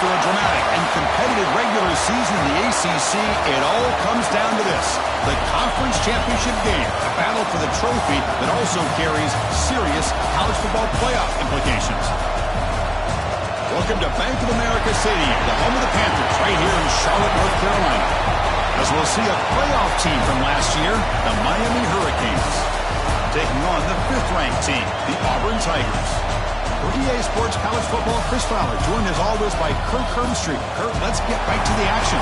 After a dramatic and competitive regular season in the ACC, it all comes down to this: the conference championship game, a battle for the trophy that also carries serious college football playoff implications. Welcome to Bank of America Stadium, the home of the Panthers, right here in Charlotte, North Carolina. As we'll see a playoff team from last year, the Miami Hurricanes, taking on the 5th-ranked team, the Auburn Tigers. For EA Sports College Football, Chris Fowler, joined as always by Kurt Herbstreit. Kurt, let's get right to the action.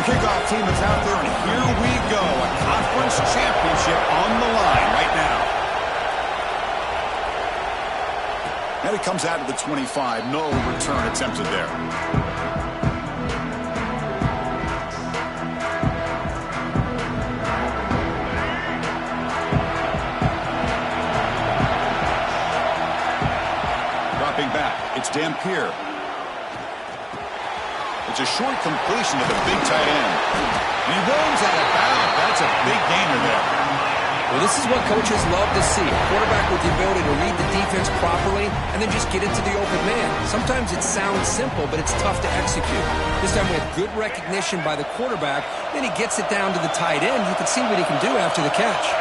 Kickoff team is out there, and here we go. A conference championship on the line right now. And it comes out to the 25. No return attempted there. Dropping back, it's Dampier. It's a short completion to the big tight end. And he runs out of bounds. That's a big gainer there. Well, this is what coaches love to see. A quarterback with the ability to read the defense properly and then just get into the open man. Sometimes it sounds simple, but it's tough to execute. This time with good recognition by the quarterback, then he gets it down to the tight end. You can see what he can do after the catch.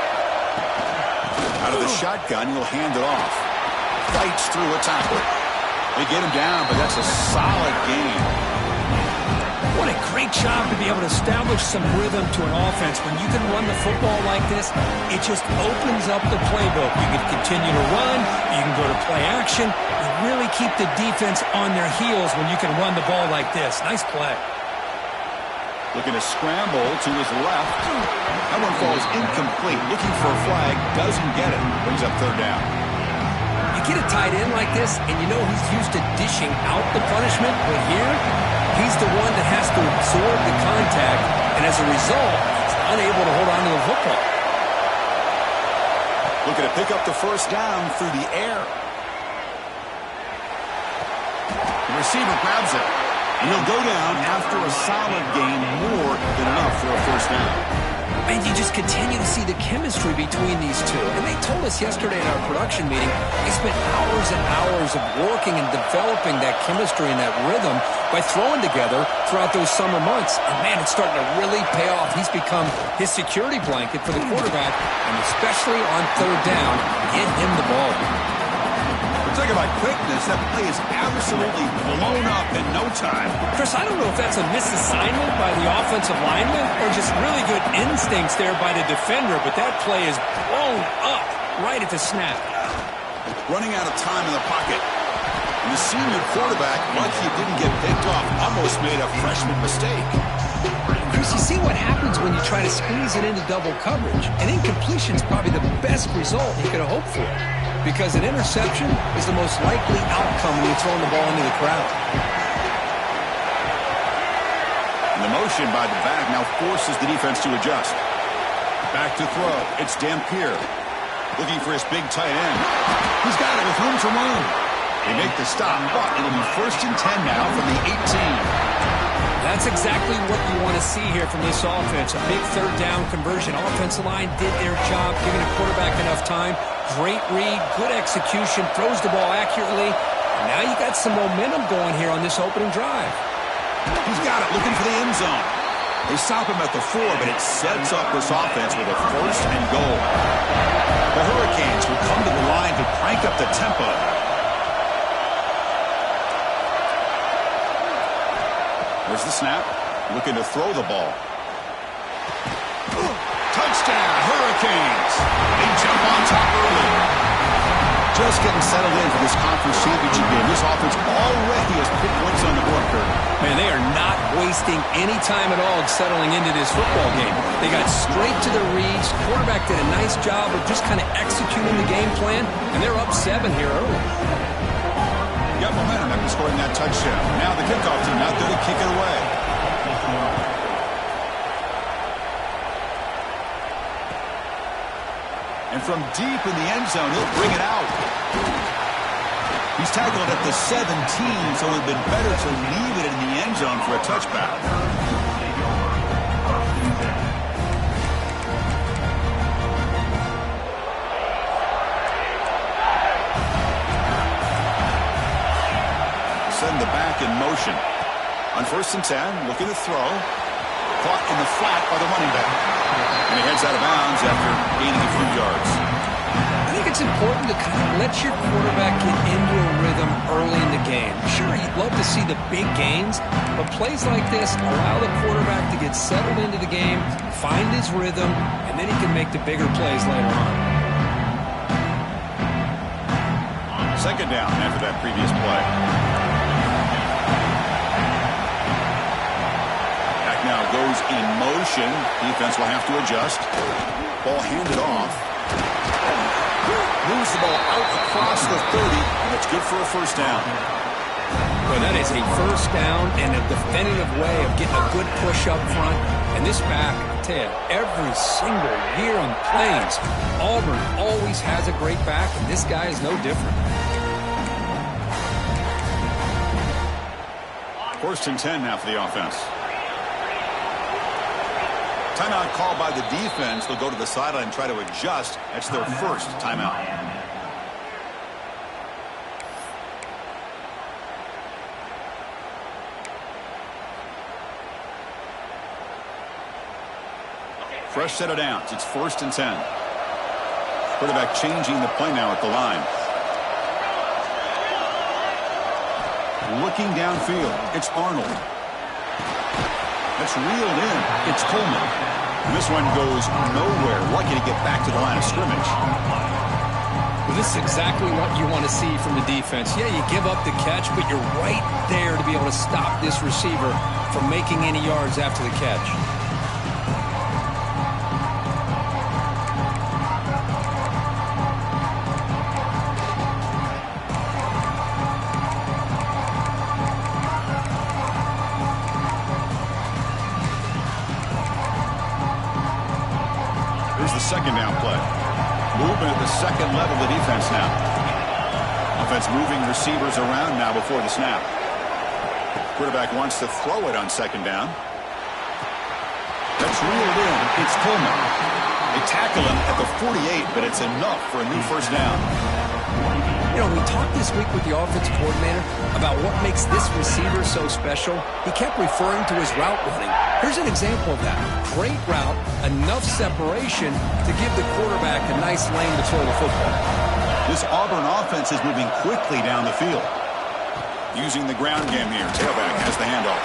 Out of the shotgun, he'll hand it off. Fights through a tackle. They get him down, but that's a solid gain. What a great job to be able to establish some rhythm to an offense. When you can run the football like this, it just opens up the playbook. You can continue to run. You can go to play action. You really keep the defense on their heels when you can run the ball like this. Nice play. Looking to scramble to his left. That one falls incomplete. Looking for a flag. Doesn't get it. Brings up 3rd down. You get a tight end like this, and you know he's used to dishing out the punishment. But here, he's the one that has to absorb the contact, and as a result, he's unable to hold on to the football. Looking to pick up the 1st down through the air. The receiver grabs it, and he'll go down after a solid gain, more than enough for a 1st down. And you just continue to see the chemistry between these two. And they told us yesterday in our production meeting, they spent hours and hours of working and developing that chemistry and that rhythm by throwing together throughout those summer months. And, man, it's starting to really pay off. He's become his security blanket for the quarterback, and especially on 3rd down, get him the ball. Talk about quickness. That play is absolutely blown up in no time. Chris, I don't know if that's a misassignment by the offensive lineman or just really good instincts there by the defender, but that play is blown up right at the snap. Running out of time in the pocket. And the senior quarterback, lucky he didn't get picked off, almost made a freshman mistake. Chris, you see what happens when you try to squeeze it into double coverage. An incompletion is probably the best result you could have hoped for, because an interception is the most likely outcome when you're throwing the ball into the crowd. And the motion by the back now forces the defense to adjust. Back to throw. It's Dampier. Looking for his big tight end. He's got it with room to run. They make the stop, but it'll be 1st and 10 now from the 18. That's exactly what you want to see here from this offense. A big 3rd down conversion. Offensive line did their job, giving the quarterback enough time. Great read, good execution, throws the ball accurately. And now you got some momentum going here on this opening drive. He's got it, looking for the end zone. They stop him at the 4, but it sets up this offense with a 1st and goal. The Hurricanes will come to the line to crank up the tempo. There's the snap. Looking to throw the ball. Touchdown, Hurricanes. They jump on top early. Just getting settled in for this conference championship game. This offense already has put points on the board, Kurt. Man, they are not wasting any time at all settling into this football game. They got straight to their reads. Quarterback did a nice job of just kind of executing the game plan, and they're up 7 here early. Got momentum after scoring that touchdown. Now the kickoff team out there to kick it away. And from deep in the end zone, he'll bring it out. He's tackled at the 17, so it would have been better to leave it in the end zone for a touchback. Send the back in motion. On 1st and 10, looking to throw. Caught in the flat by the running back. And he heads out of bounds after gaining a few yards. I think it's important to kind of let your quarterback get into a rhythm early in the game. Sure, you'd love to see the big gains, but plays like this allow the quarterback to get settled into the game, find his rhythm, and then he can make the bigger plays later on. 2nd down after that previous play. Now goes in motion. Defense will have to adjust. Ball handed off. Moves the ball out across the 30, and it's good for a 1st down. Well, that is a 1st down and a definitive way of getting a good push up front. And this back, I tell you, every single year on Plains, Auburn always has a great back, and this guy is no different. 1st and 10 now for the offense. Timeout called by the defense. They'll go to the sideline and try to adjust. That's their 1st timeout. Fresh set of downs. It's 1st and 10. Quarterback changing the play now at the line. Looking downfield. It's Arnold. That's reeled in. It's Coleman. And this one goes nowhere. Lucky to get back to the line of scrimmage. Well, this is exactly what you want to see from the defense. Yeah, you give up the catch, but you're right there to be able to stop this receiver from making any yards after the catch. Here's the 2nd down play. Movement at the 2nd level of the defense now. Offense moving receivers around now before the snap. Quarterback wants to throw it on 2nd down. That's reeled in. It's Coleman. They tackle him at the 48, but it's enough for a new 1st down. You know, we talked this week with the offensive coordinator about what makes this receiver so special. He kept referring to his route running. Here's an example of that. Great route, enough separation to give the quarterback a nice lane to throw the football. This Auburn offense is moving quickly down the field. Using the ground game here. Tailback has the handoff.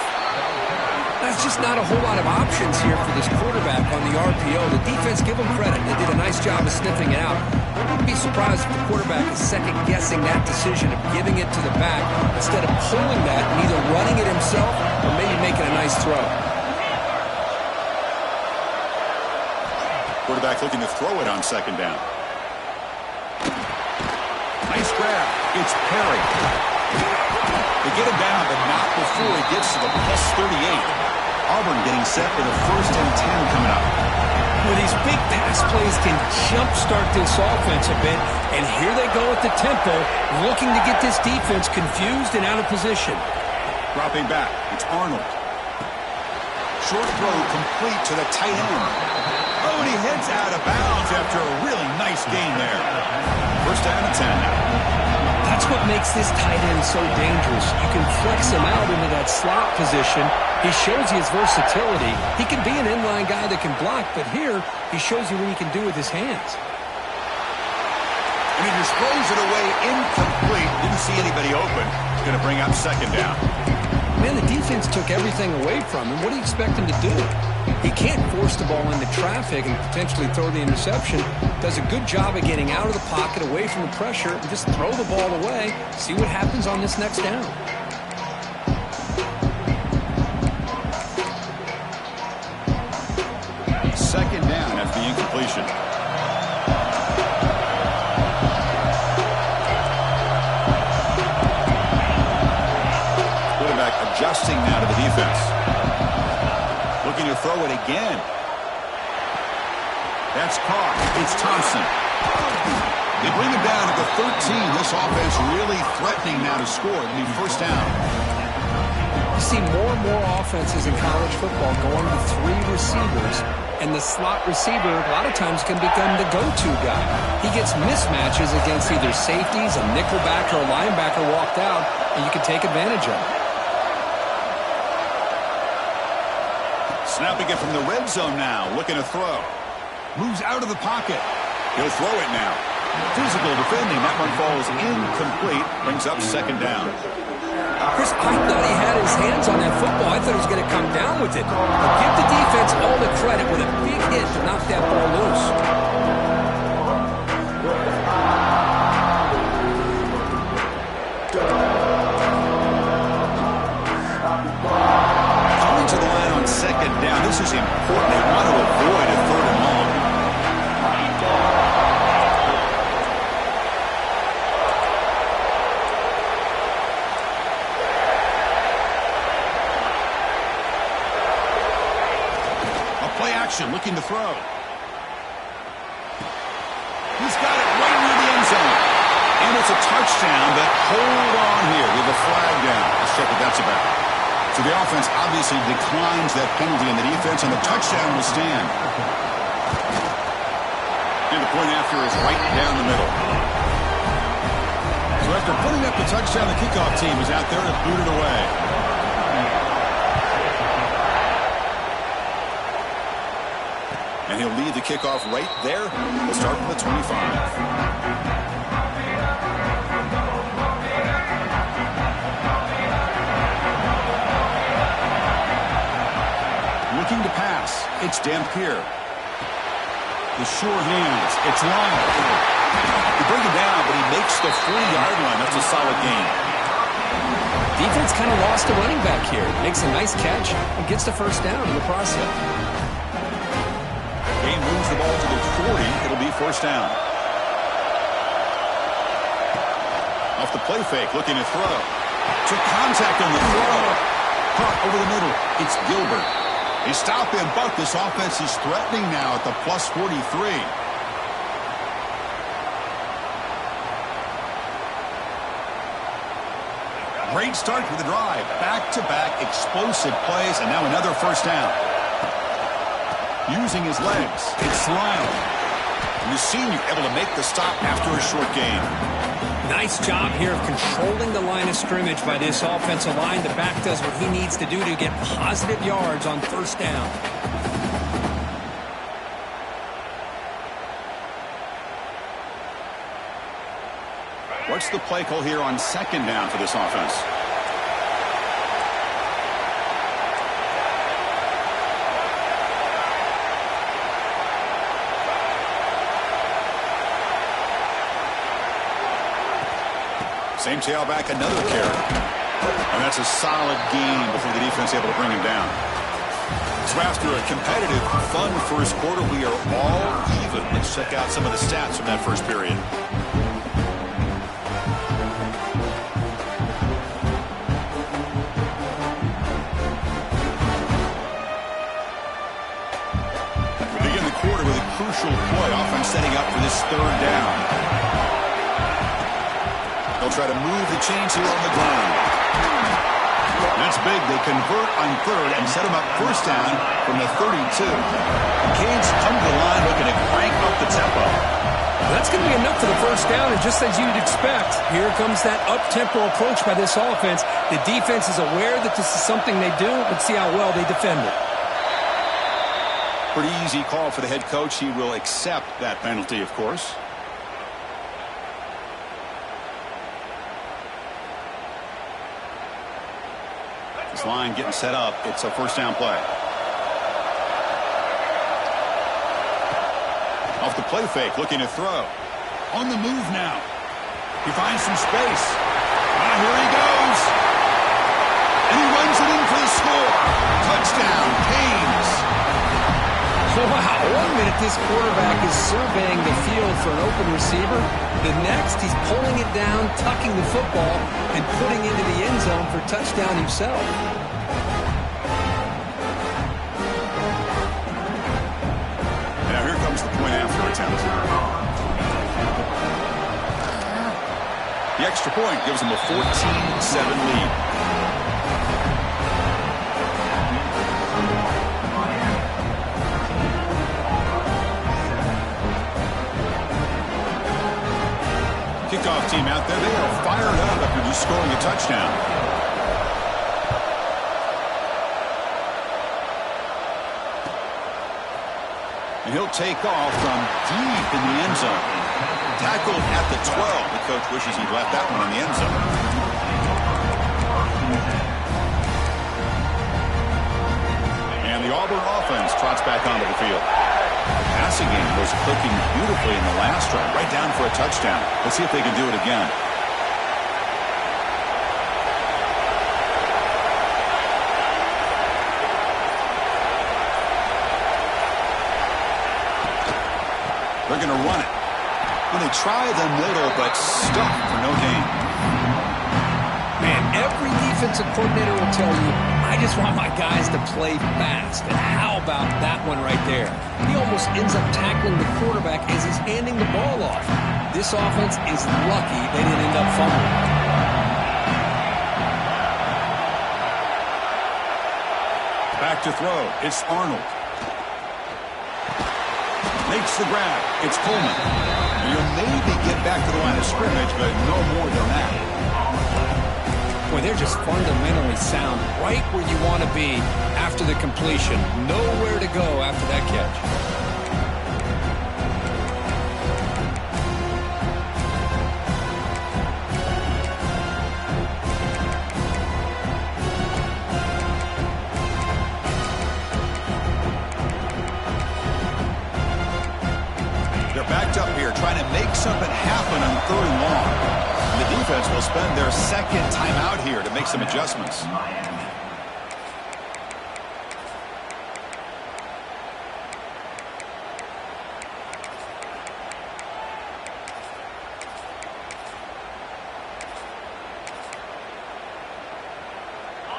There's just not a whole lot of options here for this quarterback on the RPO. The defense, give them credit. They did a nice job of sniffing it out. I wouldn't be surprised if the quarterback is second-guessing that decision of giving it to the back instead of pulling that and either running it himself or maybe making a nice throw. Quarterback looking to throw it on 2nd down. Nice grab. It's Perry. They get him down, but not before he gets to the plus 38. Auburn getting set for the 1st and 10 coming up. Well, these big pass plays can jumpstart this offense a bit, and here they go at the tempo, looking to get this defense confused and out of position. Dropping back, it's Arnold. Short throw complete to the tight end. Oh, and he heads out of bounds after a really nice gain there. 1st down and 10 now. That's what makes this tight end so dangerous. You can flex him out into that slot position. He shows you his versatility. He can be an inline guy that can block, but here he shows you what he can do with his hands. And he just throws it away incomplete. Didn't see anybody open. Going to bring up 2nd down. Man, the defense took everything away from him. What do you expect him to do? He can't force the ball into traffic and potentially throw the interception. Does a good job of getting out of the pocket, away from the pressure, and just throw the ball away. See what happens on this next down. Second down after the incompletion. Quarterback adjusting now to the defense. Looking to throw it again. That's caught. It's Thompson. They bring him down to the 13. This offense really threatening now to score. It'll be first down. You see more and more offenses in college football going to 3 receivers, and the slot receiver a lot of times can become the go-to guy. He gets mismatches against either safeties, a nickelback, or a linebacker walked out, and you can take advantage of it. Snapping it from the red zone now, looking to throw. Moves out of the pocket. He'll throw it now. Physical defending. That one falls incomplete. Brings up second down. Chris, I thought he had his hands on that football. I thought he was going to come down with it. But give the defense all the credit with a big hit to knock that ball loose. Coming to the line on second down. This is important. They want to avoid a third and long. Looking to throw. He's got it right near the end zone. And it's a touchdown, but hold on here. We have a flag down. Let's check what that's about. So the offense obviously declines that penalty in the defense, and the touchdown will stand. And the point after is right down the middle. So after putting up the touchdown, the kickoff team is out there to boot it away. And he'll lead the kickoff right there. We'll start from the 25. Looking to pass. It's Dampier. The sure hands. It's Lyle. They bring him down, but he makes the 40-yard line. That's a solid gain. Defense kind of lost a running back here. Makes a nice catch and gets the first down in the process. Game moves the ball to the 40. It'll be first down. Off the play fake, looking to throw. Took contact on the throw. Caught over the middle. It's Gilbert. They stop him, but this offense is threatening now at the plus 43. Great start for the drive. Back-to-back explosive plays, and now another first down. Using his legs, it's Lyle. And the senior able to make the stop after a short gain. Nice job here of controlling the line of scrimmage by this offensive line. The back does what he needs to do to get positive yards on first down. What's the play call here on second down for this offense? Same tailback, another carry. And that's a solid gain before the defense able to bring him down. So after a competitive, fun first quarter, we are all even. Let's check out some of the stats from that first period. We begin the quarter with a crucial play. Offense setting up for this third down. They'll try to move the chains here on the ground. That's big. They convert on third and set them up first down from the 32. The Canes come to the line looking to crank up the tempo. That's going to be enough for the first down, and just as you'd expect, here comes that up-tempo approach by this offense. The defense is aware that this is something they do. Let's see how well they defend it. Pretty easy call for the head coach. He will accept that penalty, of course. This line getting set up. It's a first down play. Off the play fake, looking to throw. On the move now. He finds some space. Here he goes. And he runs it in for the score. Touchdown, Canes. Wow, 1 minute this quarterback is surveying the field for an open receiver. The next, he's pulling it down, tucking the football, and putting it into the end zone for touchdown himself. Now here comes the play The extra point gives them a 14-7 lead. Kickoff team out there, they are fired up after just scoring a touchdown. And he'll take off from deep in the end zone. Tackled at the 12. The coach wishes he'd left that one in the end zone. And the Auburn offense trots back onto the field. The passing game was clicking beautifully in the last drive, right down for a touchdown. Let's see if they can do it again. They're going to run it. And they try the middle, but stuck for no gain. Man, every defensive coordinator will tell you, I just want my guys to play fast. And how about that one right there? He almost ends up tackling the quarterback as he's handing the ball off. This offense is lucky they didn't end up fumbling. Back to throw. It's Arnold. Makes the grab. It's Coleman. You'll maybe get back to the line of scrimmage, but no more than that. Boy, they're just fundamentally sound right where you want to be after the completion. Nowhere to go after that catch. Backed up here, trying to make something happen on 3rd and long. And the defense will spend their second timeout here to make some adjustments.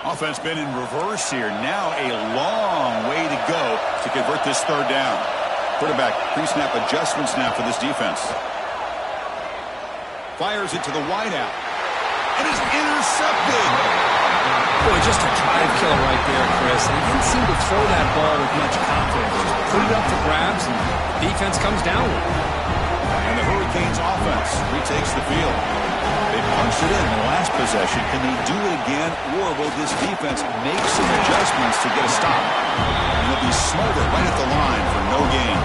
Offense been in reverse here. Now a long way to go to convert this 3rd down. Quarterback pre-snap adjustments now for this defense. Fires it to the wideout. And is intercepted. Boy, just a drive killer right there, Chris. And he didn't seem to throw that ball with much confidence. Just put it up to grabs, and the defense comes down with it. And the Hurricanes offense retakes the field. They punched it in the last possession. Can they do it again, or will this defense make some adjustments to get a stop? And they'll be smothered right at the line for no gain.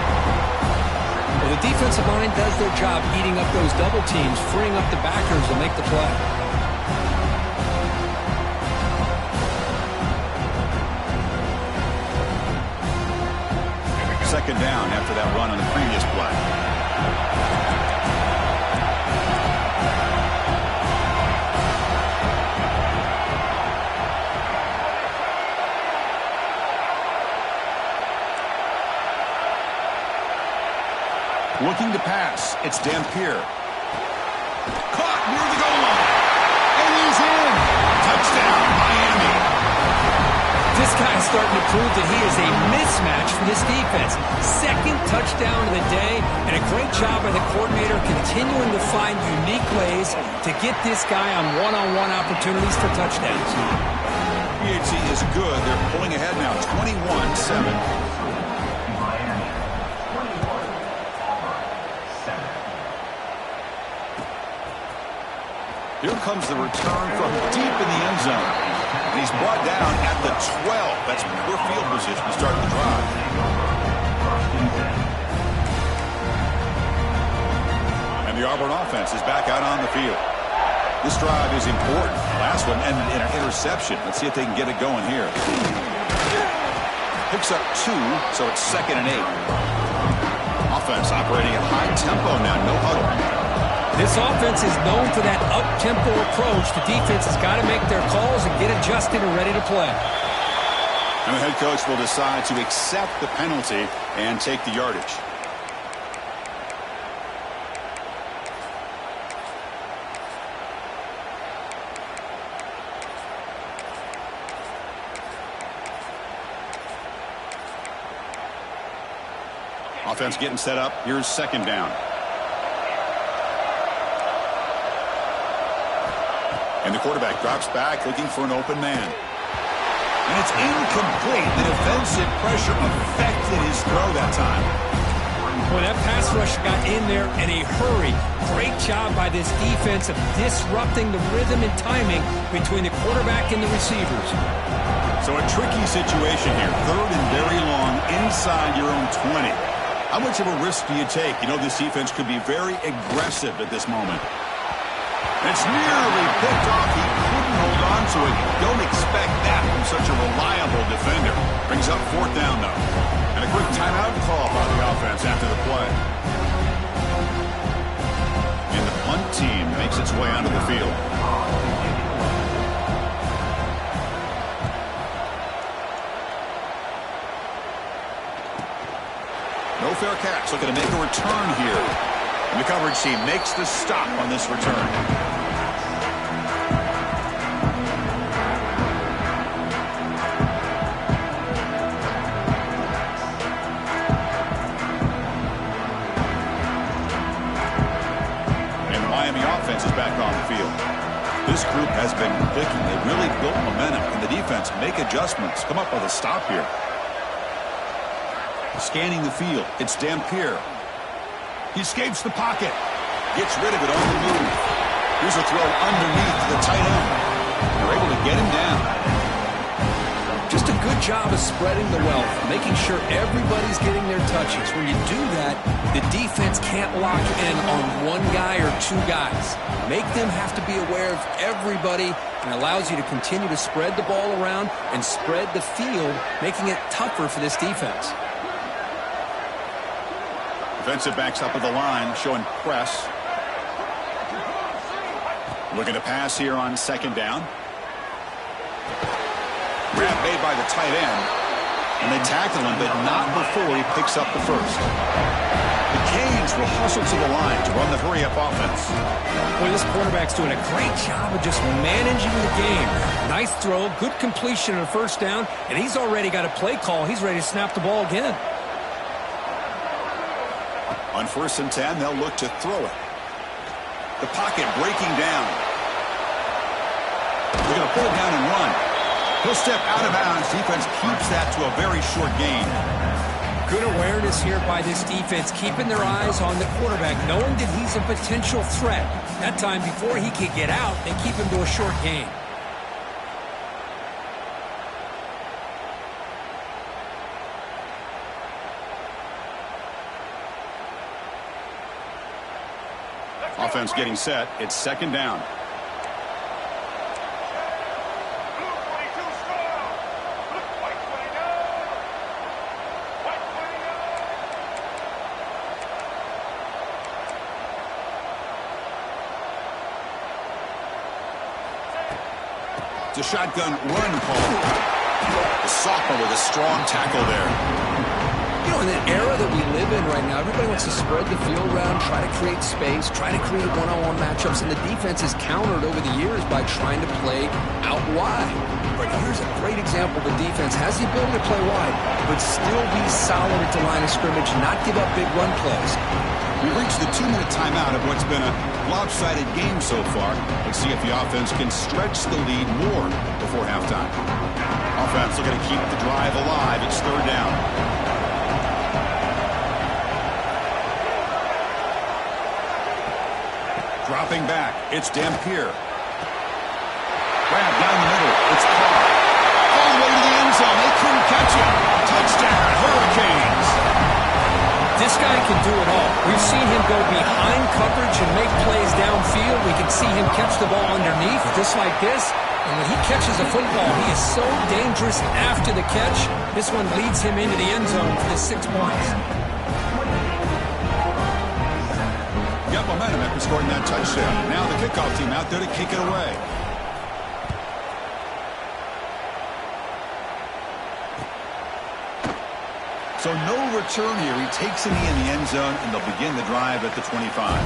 Well, the defensive line does their job eating up those double teams, freeing up the backers to make the play. Second down after that run on the previous play. Looking to pass. It's Dampier. Caught near the goal line. And he's in. Touchdown, Miami. This guy is starting to prove that he is a mismatch for this defense. Second touchdown of the day, and a great job by the coordinator continuing to find unique ways to get this guy on one-on-one opportunities for touchdowns. PHC is good. They're pulling ahead now, 21-7. Here comes the return from deep in the end zone. And he's brought down at the 12. That's poor field position to start the drive. And the Auburn offense is back out on the field. This drive is important. Last one ended in an interception. Let's see if they can get it going here. Picks up 2, so it's 2nd and 8. Offense operating at high tempo now, no huddle. This offense is known for that up-tempo approach. The defense has got to make their calls and get adjusted and ready to play. And the head coach will decide to accept the penalty and take the yardage. Offense getting set up. Here's second down. And the quarterback drops back looking for an open man. And it's incomplete. The defensive pressure affected his throw that time. Boy, that pass rush got in there in a hurry. Great job by this defense of disrupting the rhythm and timing between the quarterback and the receivers. So a tricky situation here. Third and very long inside your own 20. How much of a risk do you take? You know this defense could be very aggressive at this moment. It's nearly picked off. He couldn't hold on to it. Don't expect that from such a reliable defender. Brings up fourth down, though. And a quick timeout call by the offense after the play. And the punt team makes its way onto the field. No fair catch. Looking to make a return here. And the coverage team makes the stop on this return. And the Miami offense is back on the field. This group has been clicking. They really built momentum. And the defense make adjustments. Come up with a stop here. Scanning the field. It's Dampier. He escapes the pocket. Gets rid of it on the move. Here's a throw underneath the tight end. They're able to get him down. Just a good job of spreading the wealth, making sure everybody's getting their touches. When you do that, the defense can't lock in on one guy or two guys. Make them have to be aware of everybody, and allows you to continue to spread the ball around and spread the field, making it tougher for this defense. Defensive backs up at the line, showing press. Looking to pass here on second down. Grab made by the tight end. And they tackle him, but not before he picks up the first. The Canes will hustle to the line to run the hurry-up offense. Boy, this quarterback's doing a great job of just managing the game. Nice throw, good completion on a first down, and he's already got a play call. He's ready to snap the ball again. On 1st and 10, they'll look to throw it. The pocket breaking down. They're going to pull it down and run. He'll step out of bounds. Defense keeps that to a very short gain. Good awareness here by this defense, keeping their eyes on the quarterback, knowing that he's a potential threat. That time, before he could get out, they keep him to a short gain. Offense getting set. It's second down. It's a shotgun run call. The sophomore with a strong tackle there. You know, in the era that we live in right now, everybody wants to spread the field around, try to create space, try to create one-on-one matchups, and the defense has countered over the years by trying to play out wide. But here's a great example. The defense has the ability to play wide, but still be solid at the line of scrimmage, not give up big run plays. We reached the 2-minute timeout of what's been a lopsided game so far. Let's see if the offense can stretch the lead more before halftime. Offense looking to keep the drive alive. It's third down. Dropping back. It's Dampier. Grab down the middle. It's Carr. All the way to the end zone. They couldn't catch him. Touchdown, Hurricanes. This guy can do it all. We've seen him go behind coverage and make plays downfield. We can see him catch the ball underneath, just like this. And when he catches a football, he is so dangerous after the catch. This one leads him into the end zone for the 6 points. Got momentum after scoring that touchdown. Now the kickoff team out there to kick it away. So no return here. He takes a knee in the end zone, and they'll begin the drive at the 25.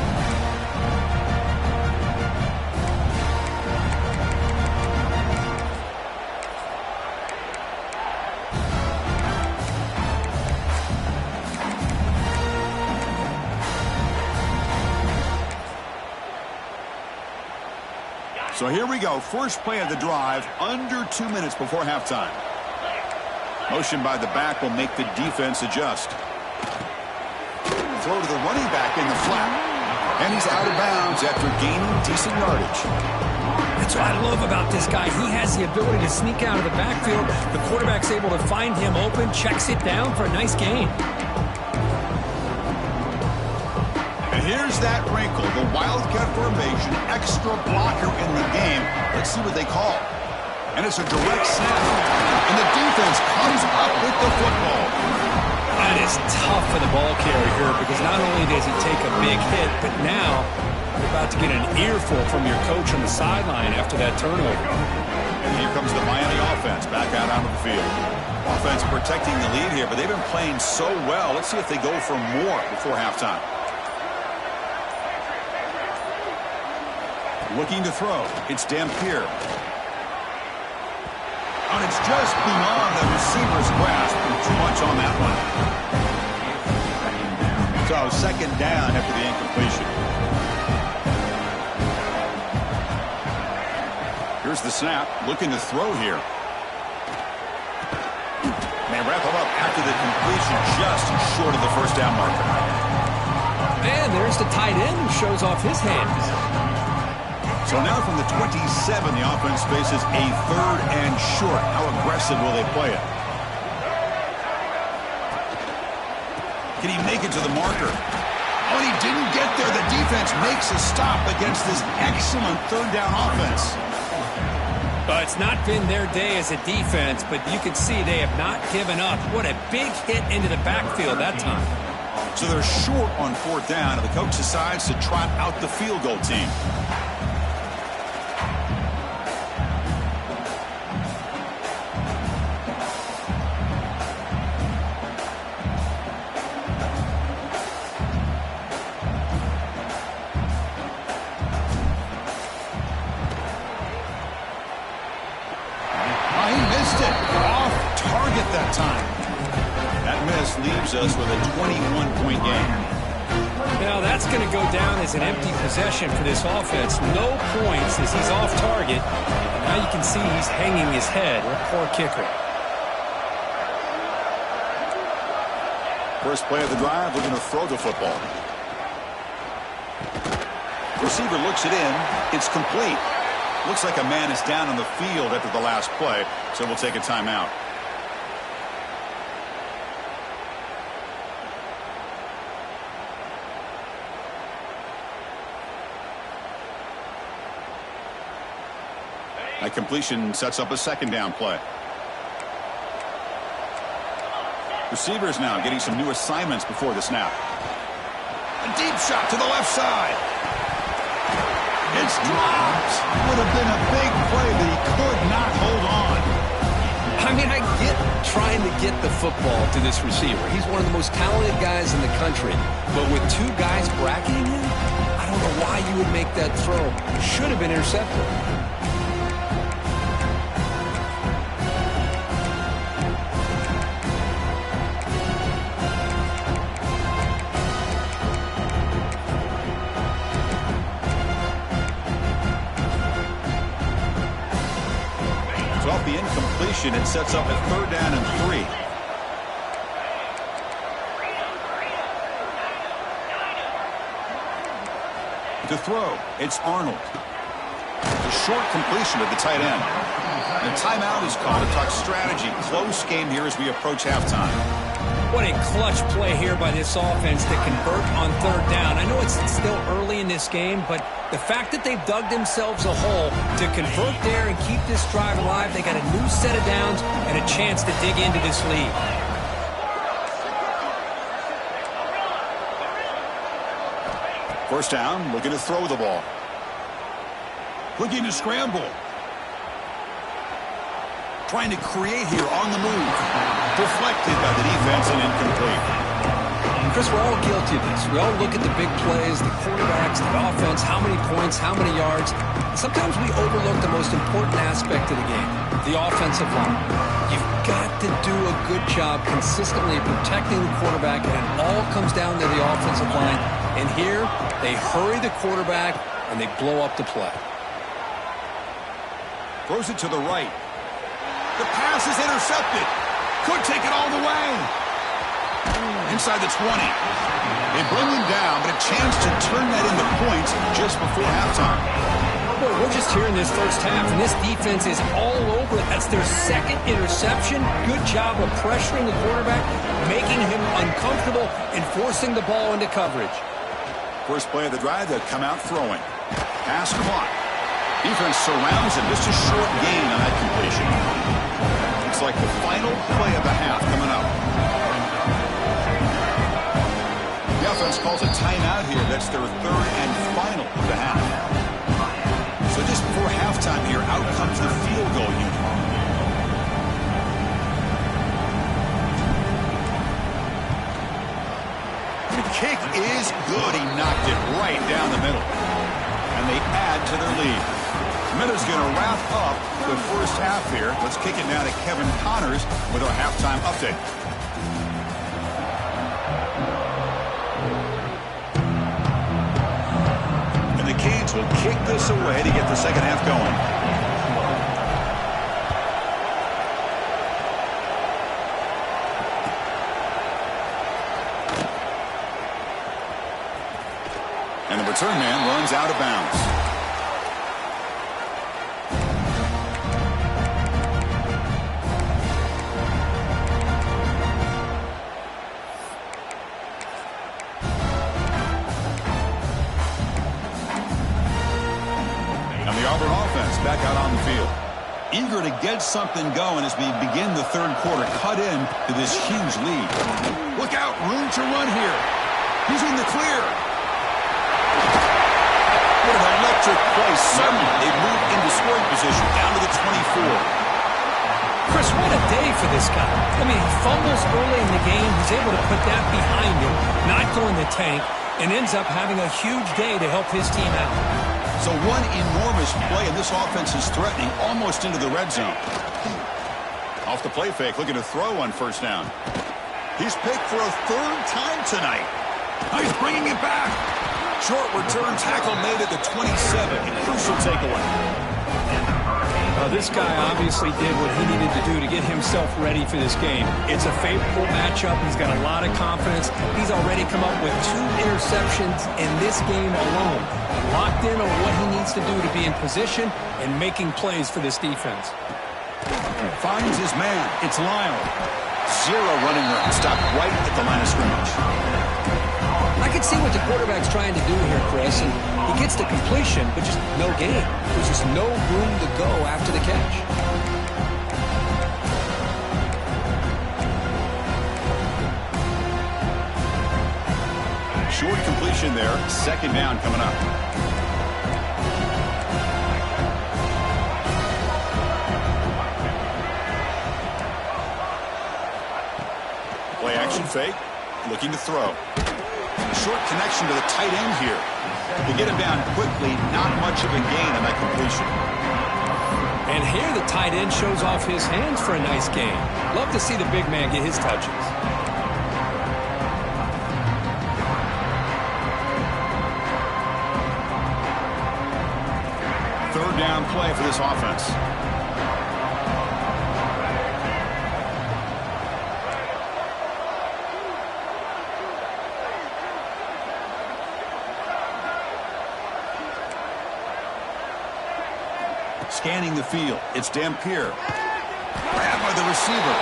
So here we go. First play of the drive, under 2 minutes before halftime. Motion by the back will make the defense adjust. Throw to the running back in the flat. And he's out of bounds after gaining decent yardage. That's what I love about this guy. He has the ability to sneak out of the backfield. The quarterback's able to find him open, checks it down for a nice gain. And here's that wrinkle, the Wildcat formation, extra blocker in the game. Let's see what they call. And it's a direct snap. And the defense comes up with the football. That is tough for the ball carrier here because not only does he take a big hit, but now you're about to get an earful from your coach on the sideline after that turnover. And here comes the Miami offense back out onto the field. Offense protecting the lead here, but they've been playing so well. Let's see if they go for more before halftime. Looking to throw. It's Dampier. And it's just beyond the receiver's grasp. Too much on that one. So second down after the incompletion. Here's the snap. Looking to throw here. They wrap him up after the completion, just short of the first down marker. And there's the tight end who shows off his hands. So now from the 27, the offense faces a third and short. How aggressive will they play it? Can he make it to the marker? Oh, he didn't get there. The defense makes a stop against this excellent third down offense. It's not been their day as a defense, but you can see they have not given up. What a big hit into the backfield that time. So they're short on fourth down, and the coach decides to trot out the field goal team. That time. That miss leaves us with a 21-point game. Now that's going to go down as an empty possession for this offense. No points as he's off target. And now you can see he's hanging his head. Poor kicker. First play of the drive, we're going to throw the football. Receiver looks it in. It's complete. Looks like a man is down on the field after the last play, so we'll take a timeout. That completion sets up a second down play. Receivers now getting some new assignments before the snap. A deep shot to the left side. It's dropped. Would have been a big play, but he could not hold on. I mean, I get trying to get the football to this receiver. He's one of the most talented guys in the country. But with two guys bracketing him, I don't know why you would make that throw. Should have been intercepted. Off the incompletion, it sets up a third down and 3. To throw, it's Arnold. A short completion of the tight end. And a timeout is called to talk strategy. Close game here as we approach halftime. What a clutch play here by this offense to convert on third down. I know it's still early in this game, but the fact that they've dug themselves a hole to convert there and keep this drive alive, they got a new set of downs and a chance to dig into this lead. First down, looking to throw the ball. Looking to scramble. Trying to create here on the move. Deflected by the defense and incomplete. Chris, we're all guilty of this. We all look at the big plays, the quarterbacks, the offense, how many points, how many yards. Sometimes we overlook the most important aspect of the game, the offensive line. You've got to do a good job consistently protecting the quarterback, and it all comes down to the offensive line. And here, they hurry the quarterback, and they blow up the play. Throws it to the right. The pass is intercepted. Could take it all the way. Inside the 20. They bring him down, but a chance to turn that into points just before halftime. Boy, we're just here in this first half, and this defense is all over it. That's their second interception. Good job of pressuring the quarterback, making him uncomfortable, and forcing the ball into coverage. First play of the drive, they'll come out throwing. Pass clock. Defense surrounds him. Just a short gain on that completion. It's like the final play of the half coming up. The offense calls a timeout here. That's their third and final of the half. So just before halftime here, out comes the field goal unit. The kick is good. He knocked it right down the middle. And they add to their lead. Minutes going to wrap up the first half here. Let's kick it now to Kevin Connors with our halftime update. And the Canes will kick this away to get the second half going. And the return man runs out of bounds. Back out on the field. Eager to get something going as we begin the third quarter. Cut in to this huge lead. Look out, room to run here. He's in the clear. What an electric play. Suddenly they move into scoring position down to the 24. Chris, what a day for this guy. I mean, he fumbles early in the game. He's able to put that behind him, not go in the tank, and ends up having a huge day to help his team out. So one enormous play, and this offense is threatening almost into the red zone. Off the play fake, looking to throw on first down. He's picked for a third time tonight. Now he's bringing it back. Short return tackle made at the 27. A crucial takeaway. This guy obviously did what he needed to do to get himself ready for this game. It's a favorable matchup. He's got a lot of confidence. He's already come up with 2 interceptions in this game alone. Locked in on what he needs to do to be in position and making plays for this defense. Finds his man. It's Lyle. 0 running room. Stopped right at the line of scrimmage. I can see what the quarterback's trying to do here, Chris, and he gets the completion, but just no gain. There's just no room to go after the catch. Short completion there. Second down coming up. Play action fake. Looking to throw. Short connection to the tight end here. To get him down quickly, not much of a gain on that completion. And here the tight end shows off his hands for a nice gain. Love to see the big man get his touches. Third down play for this offense. Scanning the field. It's Dampier. Grabbed by the receiver.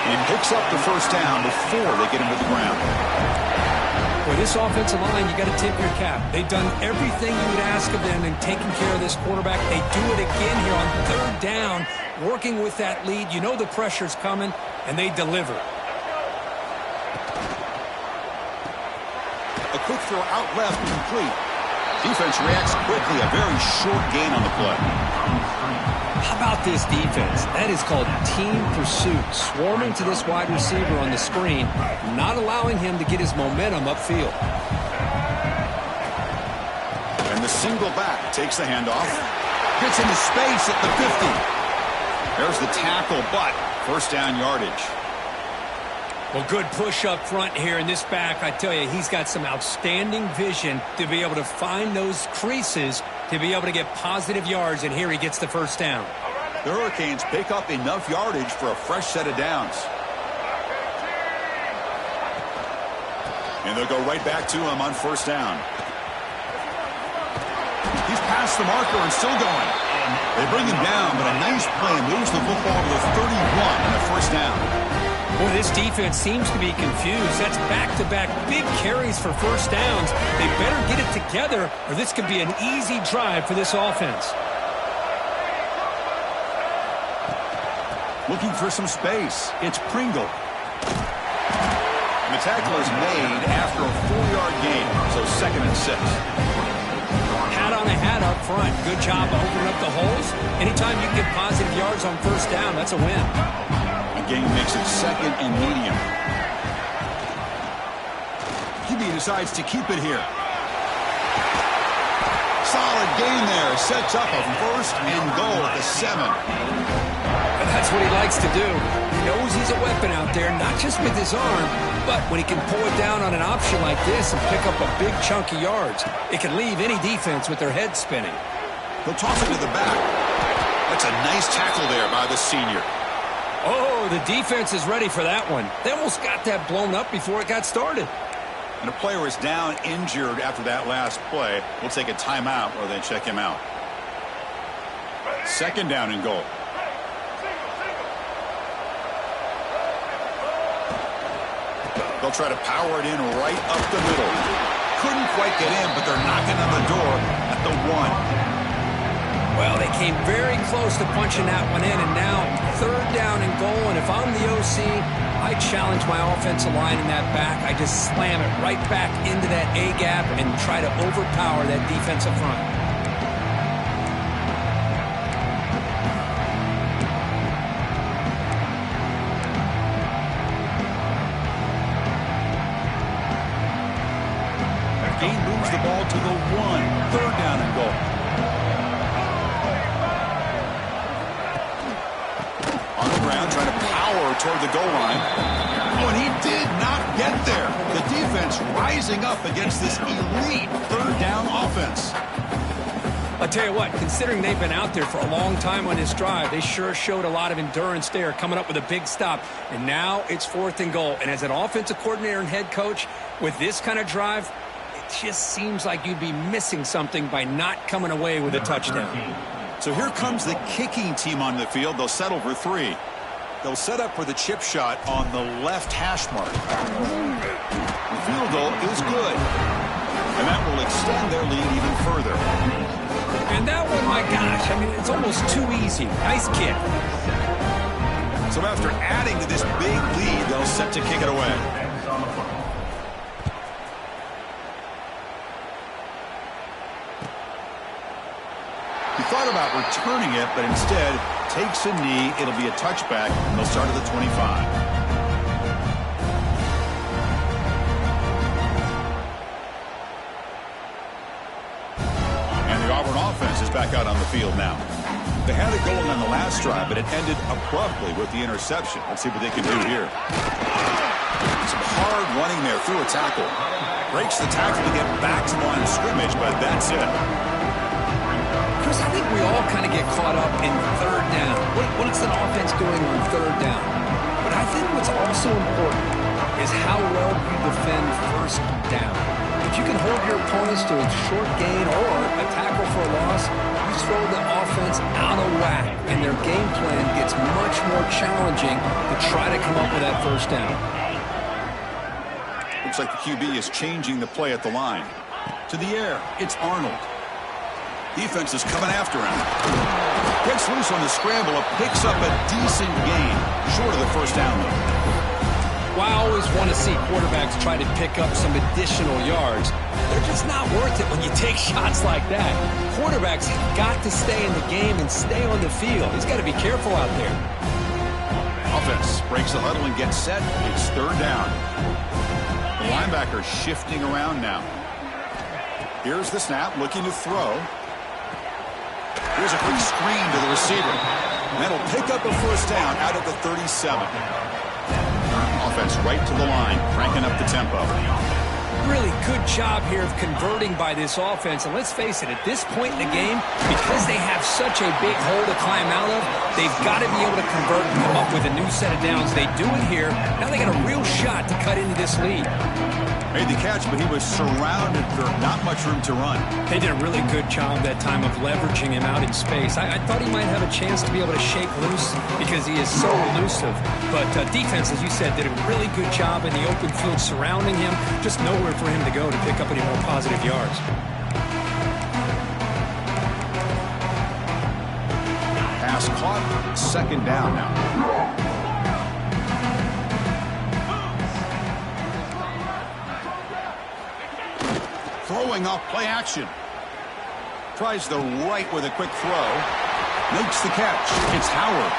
And he picks up the first down before they get him to the ground. Boy, this offensive line, you got to tip your cap. They've done everything you would ask of them in taking care of this quarterback. They do it again here on third down, working with that lead. You know the pressure's coming, and they deliver. A quick throw out left, complete. Defense reacts quickly. A very short gain on the play. How about this defense? That is called team pursuit. Swarming to this wide receiver on the screen, not allowing him to get his momentum upfield. And the single back takes the handoff. Gets into space at the 50. There's the tackle, but first down yardage. Well, good push up front here in this back. I tell you, he's got some outstanding vision to be able to find those creases to be able to get positive yards, and here he gets the first down. The Hurricanes pick up enough yardage for a fresh set of downs. And they'll go right back to him on first down. He's past the marker and still going. They bring him down, but a nice play moves the football to the 31 and a first down. Boy, this defense seems to be confused. That's back-to-back big carries for first downs. They better get it together, or this could be an easy drive for this offense. Looking for some space. It's Pringle. And the tackle is made after a 4-yard gain, so 2nd and 6. Hat on a hat up front. Good job opening up the holes. Anytime you get positive yards on first down, that's a win. Gain makes it 2nd and medium. QB decides to keep it here. Solid gain there. Sets up a 1st and goal at the 7. And that's what he likes to do. He knows he's a weapon out there, not just with his arm, but when he can pull it down on an option like this and pick up a big chunk of yards, it can leave any defense with their head spinning. He'll toss it to the back. That's a nice tackle there by the senior. Oh, the defense is ready for that one. They almost got that blown up before it got started. And a player is down injured after that last play. We'll take a timeout or then check him out. 2nd down and goal. They'll try to power it in right up the middle. Couldn't quite get in, but they're knocking on the door at the 1. Well, they came very close to punching that one in, and now 3rd down and goal. And if I'm the OC, I challenge my offensive line in that back. I just slam it right back into that A-gap and try to overpower that defensive front. Gain moves the ball to the 1. 3rd down and goal. On the ground, trying to power toward the goal line. Oh, and he did not get there. The defense rising up against this elite 3rd down offense. I'll tell you what, considering they've been out there for a long time on this drive, they sure showed a lot of endurance there, coming up with a big stop. And now it's 4th and goal. And as an offensive coordinator and head coach, with this kind of drive, it just seems like you'd be missing something by not coming away with a touchdown. So here comes the kicking team on the field. They'll settle for 3. They'll set up for the chip shot on the left hash mark. The field goal is good. And that will extend their lead even further. And that one, my gosh, I mean, it's almost too easy. Nice kick. So after adding to this big lead, they'll set to kick it away. He thought about returning it, but instead takes a knee. It'll be a touchback, and they'll start at the 25. And the Auburn offense is back out on the field now. They had it going on the last drive, but it ended abruptly with the interception. Let's see what they can do here. Some hard running there through a tackle. Breaks the tackle to get back to the line of scrimmage, but that's it. Chris, I think we all kind of get caught up in 3rd down. What is an offense doing on 3rd down? But I think what's also important is how well you defend 1st down. If you can hold your opponents to a short gain or a tackle for a loss, you throw the offense out of whack, and their game plan gets much more challenging to try to come up with that 1st down. Looks like the QB is changing the play at the line. To the air, it's Arnold. Defense is coming after him. Gets loose on the scramble. Picks up a decent gain. Short of the 1st down, though. Well, I always want to see quarterbacks try to pick up some additional yards. They're just not worth it when you take shots like that. Quarterbacks have got to stay in the game and stay on the field. He's got to be careful out there. Offense breaks the huddle and gets set. It's 3rd down. The linebacker shifting around now. Here's the snap, looking to throw. Here's a quick screen to the receiver. And that'll pick up a 1st down out of the 37. Offense right to the line, cranking up the tempo. really good job here of converting by this offense. And let's face it, at this point in the game, because they have such a big hole to climb out of, they've got to be able to convert and come up with a new set of downs. They do it here. Now they got a real shot to cut into this lead. Made the catch, but he was surrounded for not much room to run. They did a really good job that time of leveraging him out in space. I thought he might have a chance to be able to shake loose because he is so elusive. But defense, as you said, did a really good job in the open field surrounding him. Just nowhere for him to go to pick up any more positive yards. Pass caught, second down now. Throwing off play action. Tries the right with a quick throw. Makes the catch. It's Howard.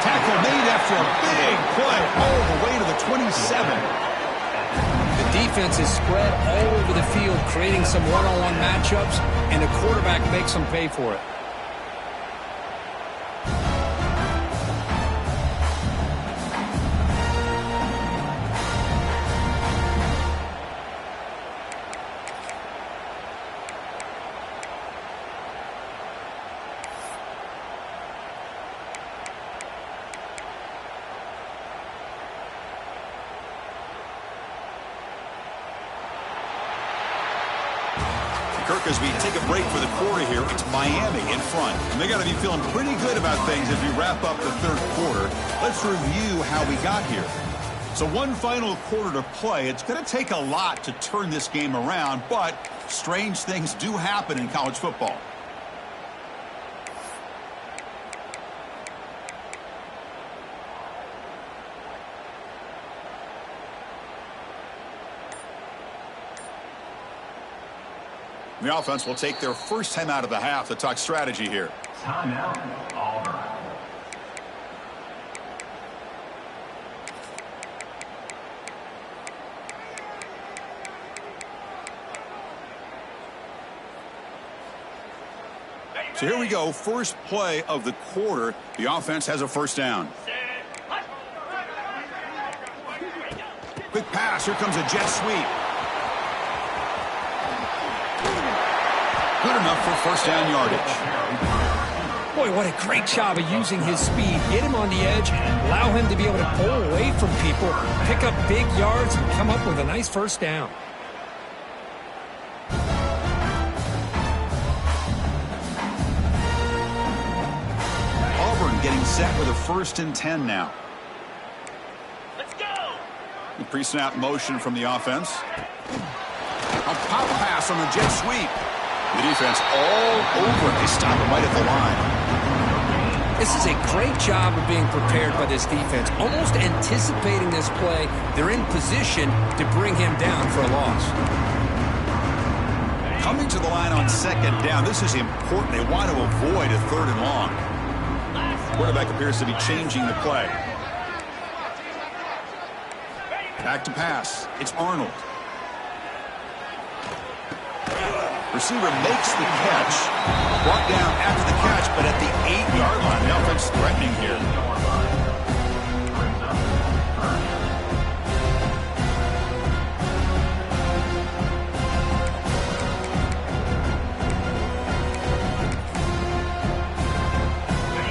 Tackle made after a big play all the way to the 27. The defense is spread all over the field, creating some one-on-one matchups, and the quarterback makes them pay for it. Kirk, as we take a break for the quarter here, it's Miami in front. And they got to be feeling pretty good about things as we wrap up the third quarter. Let's review how we got here. So one final quarter to play. It's going to take a lot to turn this game around, but strange things do happen in college football. The offense will take their first time out of the half to talk strategy here. Timeout, Auburn. So here we go, first play of the quarter. The offense has a first down. Quick pass, here comes a jet sweep. Good enough for first down yardage. Boy, what a great job of using his speed. Get him on the edge, allow him to be able to pull away from people, pick up big yards, and come up with a nice first down. Auburn getting set with a 1st and 10 now. Let's go! The pre-snap motion from the offense. A pop pass on the jet sweep. The defense all over it. They stop him right at the line. This is a great job of being prepared by this defense. Almost anticipating this play, they're in position to bring him down for a loss. Coming to the line on second down. This is important. They want to avoid a 3rd and long. Quarterback appears to be changing the play. Back to pass. It's Arnold. Receiver makes the catch. Brought down after the catch, but at the 8-yard line. The offense threatening here.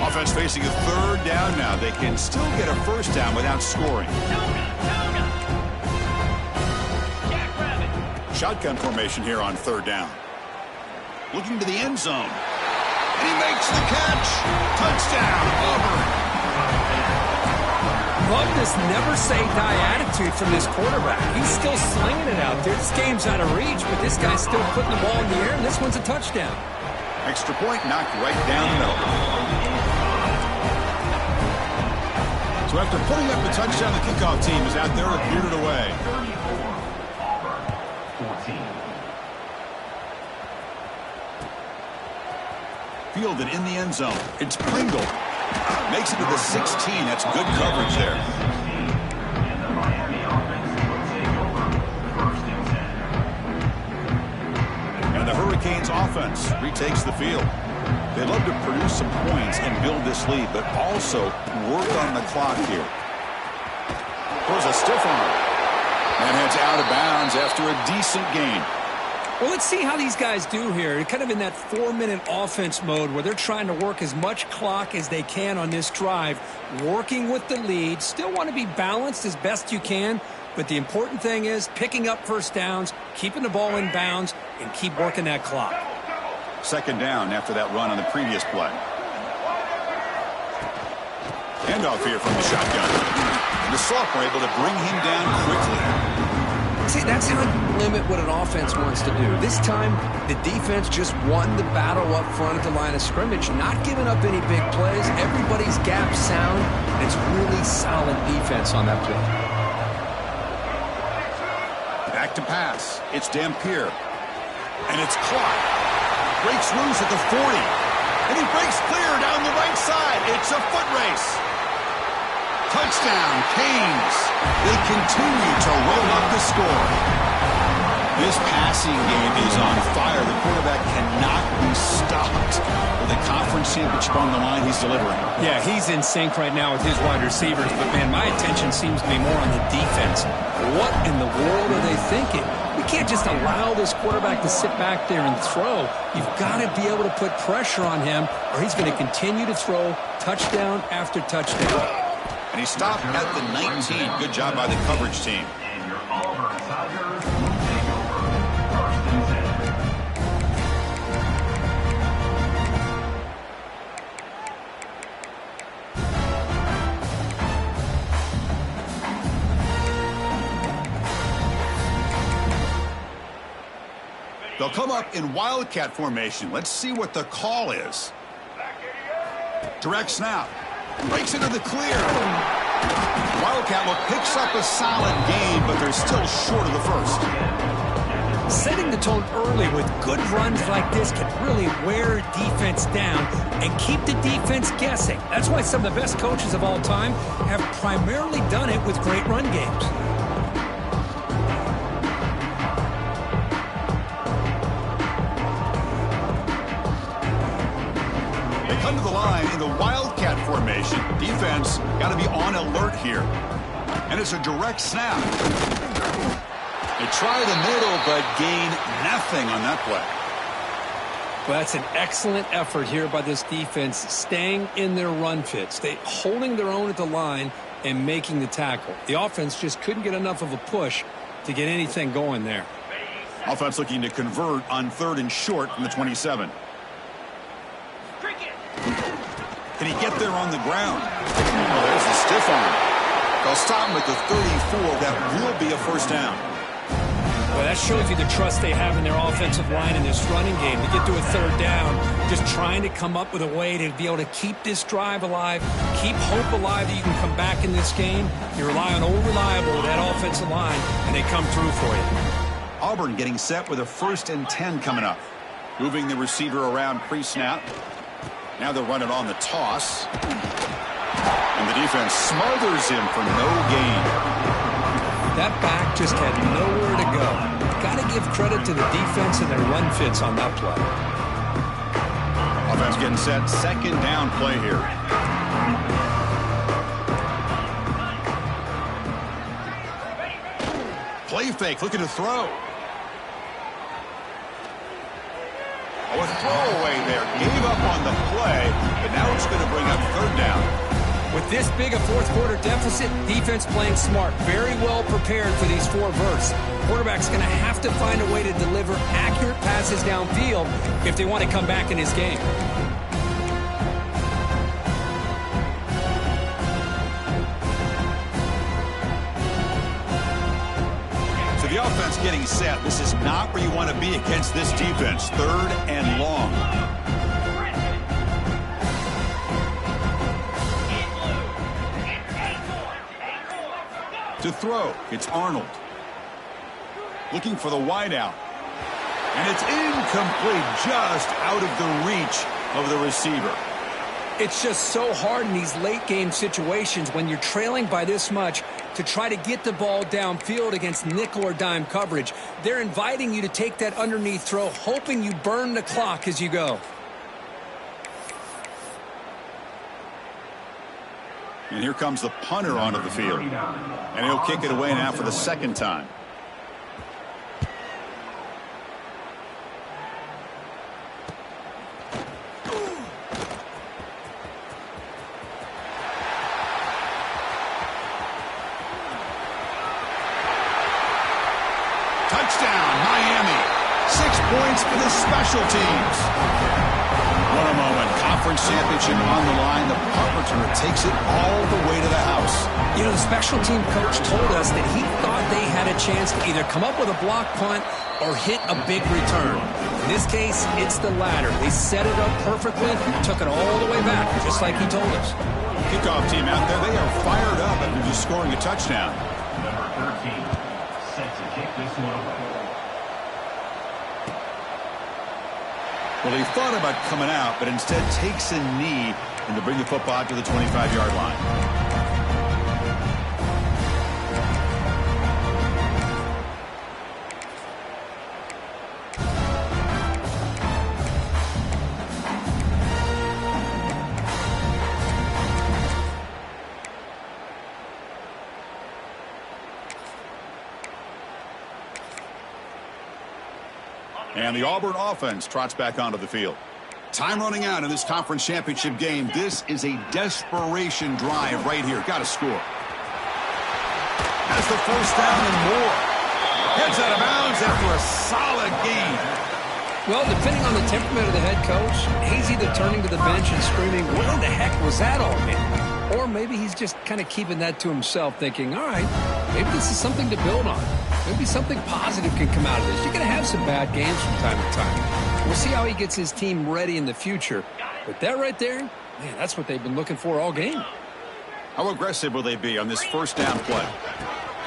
Offense facing a 3rd down now. They can still get a first down without scoring. Shotgun formation here on 3rd down. Looking to the end zone. And he makes the catch. Touchdown, Auburn. Love this never-say-die attitude from this quarterback. He's still slinging it out there. This game's out of reach, but this guy's still putting the ball in the air, and this one's a touchdown. Extra point knocked right down the middle. So after putting up the touchdown, the kickoff team is out there to clear it away. Fielded in the end zone. It's Pringle. Makes it to the 16. That's good coverage there. And the Hurricanes offense retakes the field. They love to produce some points and build this lead, but also work on the clock here. Throws a stiff arm. And heads out of bounds after a decent gain. Well, let's see how these guys do here. They're kind of in that 4-minute offense mode where they're trying to work as much clock as they can on this drive, working with the lead. Still want to be balanced as best you can, but the important thing is picking up first downs, keeping the ball in bounds, and keep working that clock. Second down after that run on the previous play. Handoff here from the shotgun. And the sophomore able to bring him down quickly. See, that's how you limit what an offense wants to do. This time, the defense just won the battle up front at the line of scrimmage, not giving up any big plays. Everybody's gap sound, and it's really solid defense on that play. Back to pass. It's Dampier. And it's caught. Breaks loose at the 40. And he breaks clear down the right side. It's a foot race. Touchdown, Canes. They continue to roll up the score. This passing game is on fire. The quarterback cannot be stopped. With the conference championship on the line, he's delivering. Yeah, he's in sync right now with his wide receivers. But, man, my attention seems to be more on the defense. What in the world are they thinking? We can't just allow this quarterback to sit back there and throw. You've got to be able to put pressure on him, or he's going to continue to throw touchdown after touchdown. And he stopped at the 19. Good job by the coverage team. And your Auburn Tigers will take over 1st and 10. They'll come up in Wildcat formation. Let's see what the call is. Direct snap. Breaks into the clear. Wildcat look picks up a solid gain, but they're still short of the first. Setting the tone early with good runs like this can really wear defense down and keep the defense guessing. That's why some of the best coaches of all time have primarily done it with great run games. Come to the line in the Wildcat formation. Defense got to be on alert here. And it's a direct snap. They try the middle, but gain nothing on that play. Well, that's an excellent effort here by this defense, staying in their run fits. They holding their own at the line and making the tackle. The offense just couldn't get enough of a push to get anything going there. Offense looking to convert on 3rd and short from the 27. Can he get there on the ground? Oh, there's the stiff arm. They'll stop him at the 34. That will be a first down. Well, that shows you the trust they have in their offensive line in this running game. To get to a 3rd down, just trying to come up with a way to be able to keep this drive alive, keep hope alive that you can come back in this game. You rely on old reliable, that offensive line, and they come through for you. Auburn getting set with a 1st and 10 coming up. Moving the receiver around pre-snap. Now they'll run it on the toss. And the defense smothers him for no gain. That back just had nowhere to go. Got to give credit to the defense and their run fits on that play. Offense getting set. 2nd down play here. Play fake. Looking to throw. Oh, a throwaway there. Gave up on the play, but now it's going to bring up 3rd down. With this big a 4th quarter deficit, defense playing smart, very well prepared for these 4 verts. Quarterback's going to have to find a way to deliver accurate passes downfield if they want to come back in this game. So the offense getting set. This is not where you want to be against this defense. 3rd and long. To throw, it's Arnold. Looking for the wideout. And it's incomplete, just out of the reach of the receiver. It's just so hard in these late game situations when you're trailing by this much to try to get the ball downfield against nickel or dime coverage. They're inviting you to take that underneath throw, hoping you burn the clock as you go. And here comes the punter onto the field. And he'll kick it away now for the second time. Touchdown, Miami. 6 points for the special teams. What a moment. Conference championship on the line. The punt returner takes it all the way to the house. You know, the special team coach told us that he thought they had a chance to either come up with a block punt or hit a big return. In this case, it's the latter. They set it up perfectly, took it all the way back, just like he told us. Kickoff team out there, they are fired up after just scoring a touchdown. Number 13, set to kick this one away. Well, he thought about coming out, but instead takes a knee and to bring the football out to the 25-yard line. And the Auburn offense trots back onto the field. Time running out in this conference championship game. This is a desperation drive right here. Got to score. Has the first down and more. Heads out of bounds after a solid game. Well, depending on the temperament of the head coach, he's either turning to the bench and screaming, "What the heck was that all mean?" Or maybe he's just kind of keeping that to himself, thinking, all right, maybe this is something to build on. Maybe something positive can come out of this. You're going to have some bad games from time to time. We'll see how he gets his team ready in the future. But that right there, man, that's what they've been looking for all game. How aggressive will they be on this first down play?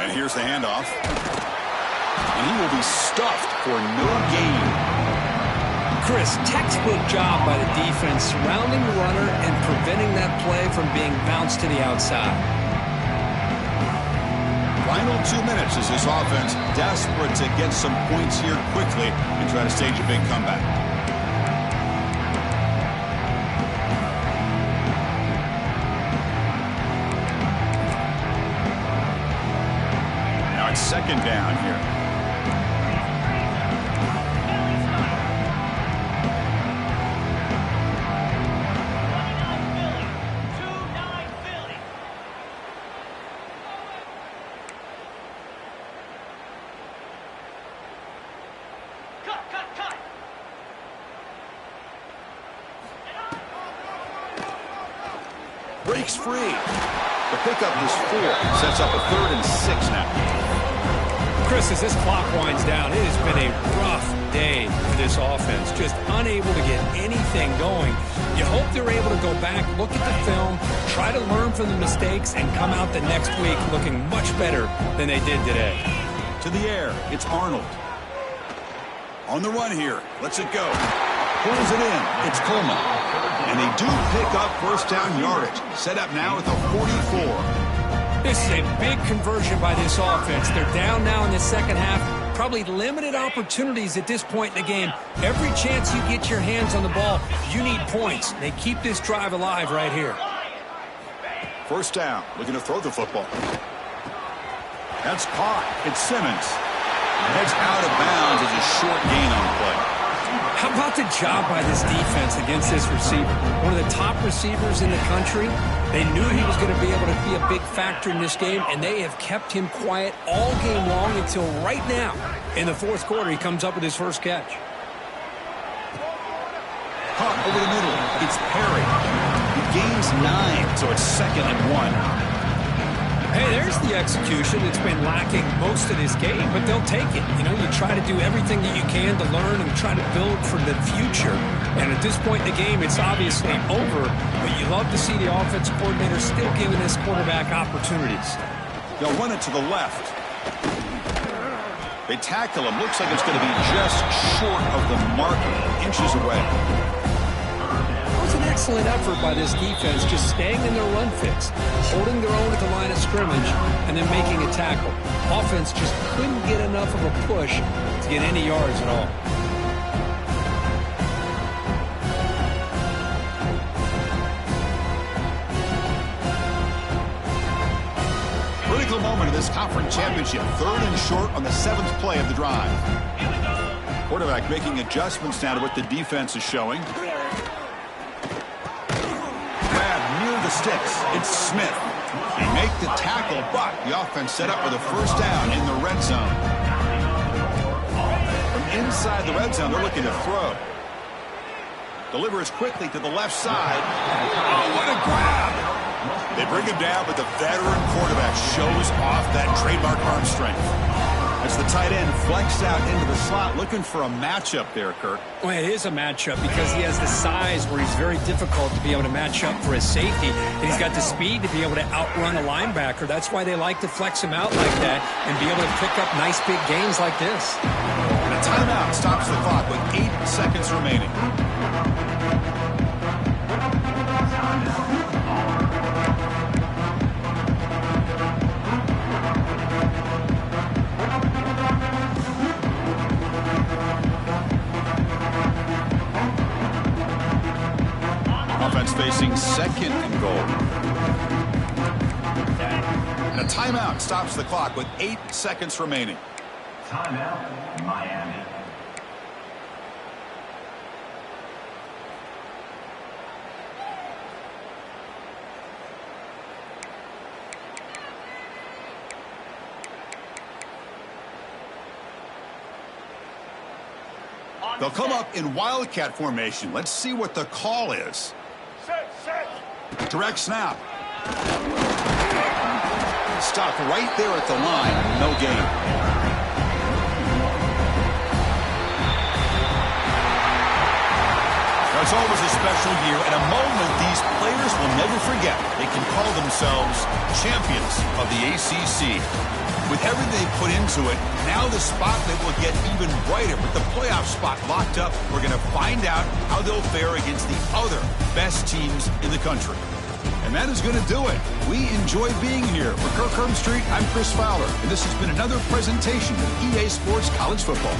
And here's the handoff. And he will be stuffed for no gain. Chris, textbook job by the defense surrounding the runner and preventing that play from being bounced to the outside. Final 2 minutes as this offense desperate to get some points here quickly and try to stage a big comeback. Now it's second down here. Breaks free. The pickup is 4. Sets up a 3rd and 6 now. Chris, as this clock winds down, it has been a rough day for this offense. Just unable to get anything going. You hope they're able to go back, look at the film, try to learn from the mistakes, and come out the next week looking much better than they did today. To the air, it's Arnold. On the run here. Lets it go. Pulls it in. It's Coleman. And they do pick up first down yardage. Set up now at the 44. This is a big conversion by this offense. They're down now in the second half. Probably limited opportunities at this point in the game. Every chance you get your hands on the ball, you need points. They keep this drive alive right here. First down. Looking to throw the football. That's caught. It's Simmons. And heads out of bounds as a short gain on the play. How about the job by this defense against this receiver? One of the top receivers in the country. They knew he was going to be able to be a big factor in this game, and they have kept him quiet all game long until right now. In the fourth quarter, he comes up with his first catch. Caught over the middle. It's Perry. He gains 9, so it's 2nd and 1. Hey, there's the execution that's been lacking most of this game, but they'll take it. You know, you try to do everything that you can to learn and try to build for the future. And at this point in the game, it's obviously over, but you love to see the offensive coordinator still giving this quarterback opportunities. They'll run it to the left. They tackle him. Looks like it's going to be just short of the mark, inches away. It was an excellent effort by this defense, just staying in their run fix, holding their own at the line of scrimmage, and then making a tackle. Offense just couldn't get enough of a push to get any yards at all. moment of this conference championship. 3rd and short on the 7th play of the drive. Quarterback making adjustments now to what the defense is showing. Grab near the sticks. It's Smith. They make the tackle, but the offense set up with a first down in the red zone. From inside the red zone, they're looking to throw. Delivers quickly to the left side. Oh, what a grab! They bring him down, but the veteran quarterback shows off that trademark arm strength. As the tight end flexed out into the slot, looking for a matchup there, Kirk. Well, it is a matchup because he has the size where he's very difficult to be able to match up for his safety. And he's got the speed to be able to outrun a linebacker. That's why they like to flex him out like that and be able to pick up nice big gains like this. And a timeout stops the clock with 8 seconds remaining. Offense facing 2nd and goal. And a timeout stops the clock with 8 seconds remaining. Timeout, Miami. They'll come up in wildcat formation. Let's see what the call is. Direct snap. Stopped right there at the line. No gain. Now, it's always a special year and a moment these players will never forget. They can call themselves champions of the ACC. With everything they put into it, now the spotlight will get even brighter. With the playoff spot locked up, we're going to find out how they'll fare against the other best teams in the country. And that is going to do it. We enjoy being here. For Kirk Street, I'm Chris Fowler, and this has been another presentation of EA Sports College Football.